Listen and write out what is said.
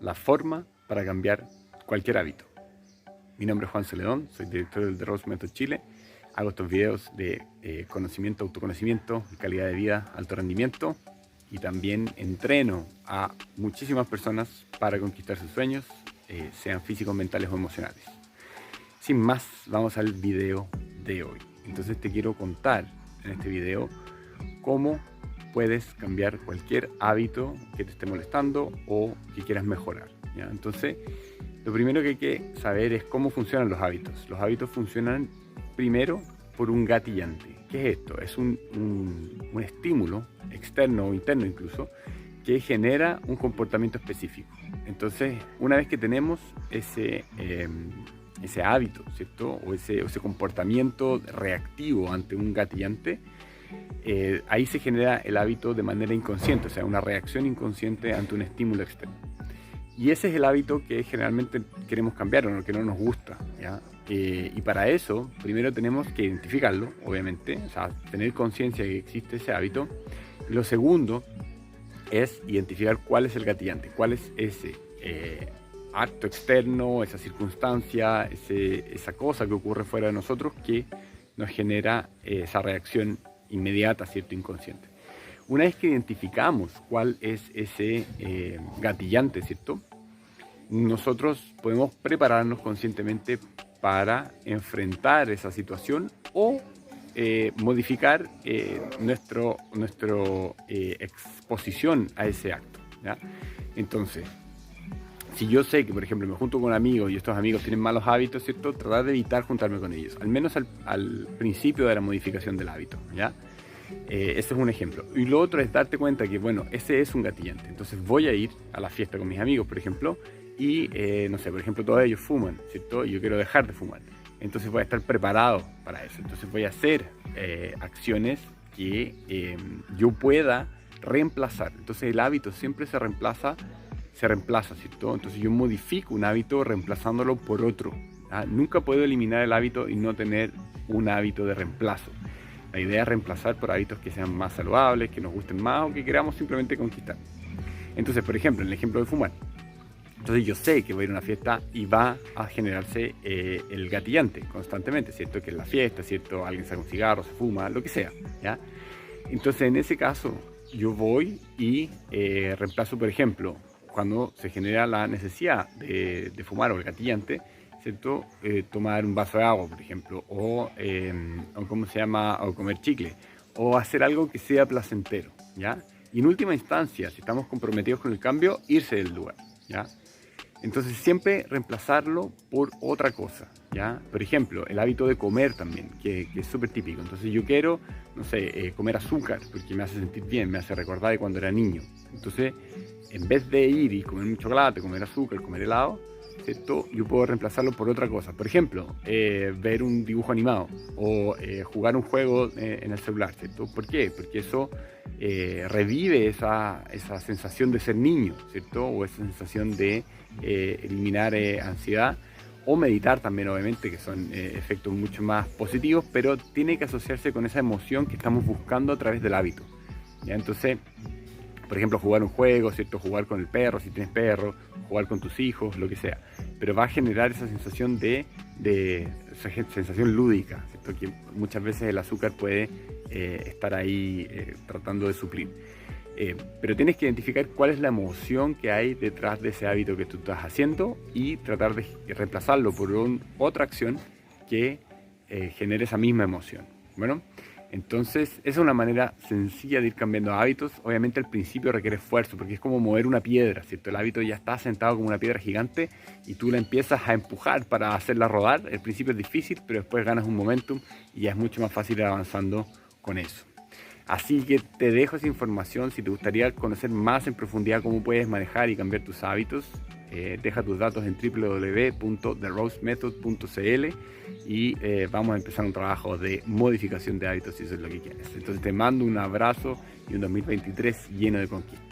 la forma para cambiar cualquier hábito. Mi nombre es Juan Celedón, soy director del The Rose Method Chile. Hago estos videos de conocimiento, autoconocimiento, calidad de vida, alto rendimiento, y también entreno a muchísimas personas para conquistar sus sueños, sean físicos, mentales o emocionales. Sin más, vamos al video de hoy. Entonces te quiero contar en este video cómo puedes cambiar cualquier hábito que te esté molestando o que quieras mejorar, ¿ya? Entonces, lo primero que hay que saber es cómo funcionan los hábitos. Los hábitos funcionan primero por un gatillante. ¿Qué es esto? Es un estímulo externo o interno incluso que genera un comportamiento específico. Entonces, una vez que tenemos ese hábito, ¿cierto? O ese comportamiento reactivo ante un gatillante, ahí se genera el hábito de manera inconsciente, o sea, una reacción inconsciente ante un estímulo externo. Y ese es el hábito que generalmente queremos cambiar o que no nos gusta, ¿ya? Y para eso, primero tenemos que identificarlo, obviamente, o sea, tener conciencia de que existe ese hábito. Lo segundo es identificar cuál es el gatillante, cuál es ese acto externo, esa circunstancia, esa cosa que ocurre fuera de nosotros que nos genera esa reacción inmediata, ¿cierto? Inconsciente. Una vez que identificamos cuál es ese gatillante, ¿cierto? Nosotros podemos prepararnos conscientemente para enfrentar esa situación o modificar nuestra exposición a ese acto, ¿ya? Entonces, si yo sé que, por ejemplo, me junto con amigos y estos amigos tienen malos hábitos, ¿cierto? Tratar de evitar juntarme con ellos, al menos al principio de la modificación del hábito, ¿ya? Ese es un ejemplo. Y lo otro es darte cuenta que, bueno, ese es un gatillante. Entonces voy a ir a la fiesta con mis amigos, por ejemplo, y, no sé, por ejemplo, todos ellos fuman, ¿cierto? Y yo quiero dejar de fumar. Entonces voy a estar preparado para eso. Entonces voy a hacer acciones que yo pueda reemplazar. Entonces el hábito siempre se reemplaza, ¿cierto? Entonces yo modifico un hábito reemplazándolo por otro, ¿ah? Nunca puedo eliminar el hábito y no tener un hábito de reemplazo. La idea es reemplazar por hábitos que sean más saludables, que nos gusten más o que queramos simplemente conquistar. Entonces, por ejemplo, en el ejemplo de fumar. Entonces yo sé que voy a ir a una fiesta y va a generarse el gatillante constantemente, ¿cierto? Que es la fiesta, ¿cierto? Alguien saca un cigarro, se fuma, lo que sea, ¿ya? Entonces en ese caso yo voy y reemplazo, por ejemplo, cuando se genera la necesidad de fumar o el gatillante, ¿cierto? Tomar un vaso de agua, por ejemplo, o ¿cómo se llama? O comer chicle, o hacer algo que sea placentero, ¿ya? Y en última instancia, si estamos comprometidos con el cambio, irse del lugar, ¿ya? Entonces siempre reemplazarlo por otra cosa, ¿ya? Por ejemplo, el hábito de comer también, que es súper típico. Entonces yo quiero, no sé, comer azúcar, porque me hace sentir bien, me hace recordar de cuando era niño. Entonces, en vez de ir y comer un chocolate, comer azúcar, comer helado, ¿cierto? Yo puedo reemplazarlo por otra cosa. Por ejemplo, ver un dibujo animado o jugar un juego en el celular, ¿cierto? ¿Por qué? Porque eso revive esa sensación de ser niño, ¿cierto? O esa sensación de eliminar ansiedad, o meditar también, obviamente, que son efectos mucho más positivos, pero tiene que asociarse con esa emoción que estamos buscando a través del hábito, ¿ya? Entonces, por ejemplo, jugar un juego, ¿cierto? Jugar con el perro, si tienes perro, jugar con tus hijos, lo que sea. Pero va a generar esa sensación esa sensación lúdica, ¿cierto? Que muchas veces el azúcar puede estar ahí tratando de suplir. Pero tienes que identificar cuál es la emoción que hay detrás de ese hábito que tú estás haciendo y tratar de reemplazarlo por otra acción que genere esa misma emoción. Bueno, entonces esa es una manera sencilla de ir cambiando hábitos. Obviamente al principio requiere esfuerzo porque es como mover una piedra, ¿cierto? El hábito ya está sentado como una piedra gigante y tú la empiezas a empujar para hacerla rodar. El principio es difícil, pero después ganas un momentum y ya es mucho más fácil ir avanzando con eso. Así que te dejo esa información. Si te gustaría conocer más en profundidad cómo puedes manejar y cambiar tus hábitos, deja tus datos en www.therosemethod.cl y vamos a empezar un trabajo de modificación de hábitos si eso es lo que quieres. Entonces te mando un abrazo y un 2023 lleno de conquistas.